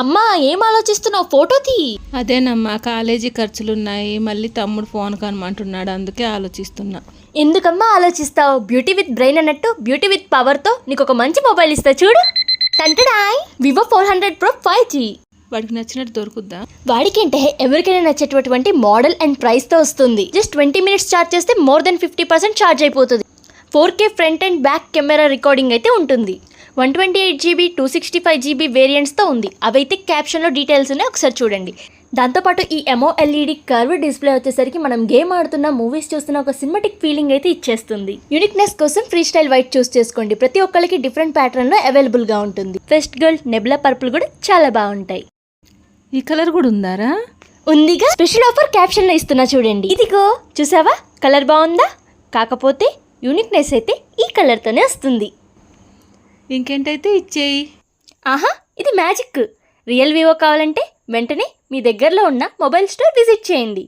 అమ్మా ఏం ఆలోచిస్తున్నావు? ఫోటో తీ. అదేనమ్మా, కాలేజీ ఖర్చులున్నాయి, మళ్ళీ తమ్ముడు ఫోన్ కనమంటున్నాడు, అందుకే ఆలోచిస్తున్నా. ఎందుకమ్మా ఆలోచిస్తావు? బ్యూటీ విత్ బ్రెయిన్ అన్నట్టు బ్యూటీ విత్ పవర్తో నీకు ఒక మంచి మొబైల్ ఇస్తా చూడు. టంటడాయ్ వివో 400 Pro 5G. వాడికి నచ్చినట్టు దొరుకుద్దా? వాడికంటే ఎవరికైనా నచ్చేటటువంటి మోడల్ అండ్ ప్రైస్తో వస్తుంది. జస్ట్ 20 minutes ఛార్జ్ చేస్తే మోర్ దెన్ 50% ఛార్జ్ అయిపోతుంది. 4K front and back camera recording అయితే ఉంటుంది. 128GB 265GB వేరియంట్స్తో ఉంది. అవైతే క్యాప్షన్లో డీటెయిల్స్ ఉన్నాయి, ఒకసారి చూడండి. దాంతోపాటు ఈ AMOLED కర్వ్ డిస్ప్లే వచ్చేసరికి మనం గేమ్ ఆడుతున్న, మూవీస్ చూస్తున్న ఒక సినిమాటిక్ ఫీలింగ్ అయితే ఇచ్చేస్తుంది. యూనిక్నెస్ కోసం ఫ్రీ స్టైల్ వైట్ చూస్ చేసుకోండి. ప్రతి ఒక్కరికి డిఫరెంట్ ప్యాటర్న్లో అవైలబుల్గా ఉంటుంది. ఫెస్ట్ గోల్డ్, నెబ్లా పర్పుల్ కూడా చాలా బాగుంటాయి. ఈ కలర్ కూడా ఉందారా? ఉందిగా. స్పెషల్ ఆఫర్ క్యాప్షన్లో ఇస్తున్నా చూడండి. ఇదిగో చూసావా, కలర్ బాగుందా? కాకపోతే యూనిక్నెస్ అయితే ఈ కలర్తోనే వస్తుంది. ఇంకేంటైతే ఇచ్చేయి. ఆహా, ఇది మ్యాజిక్. రియల్ వివో కావాలంటే వెంటనే మీ దగ్గరలో ఉన్న మొబైల్ స్టోర్ విజిట్ చేయండి.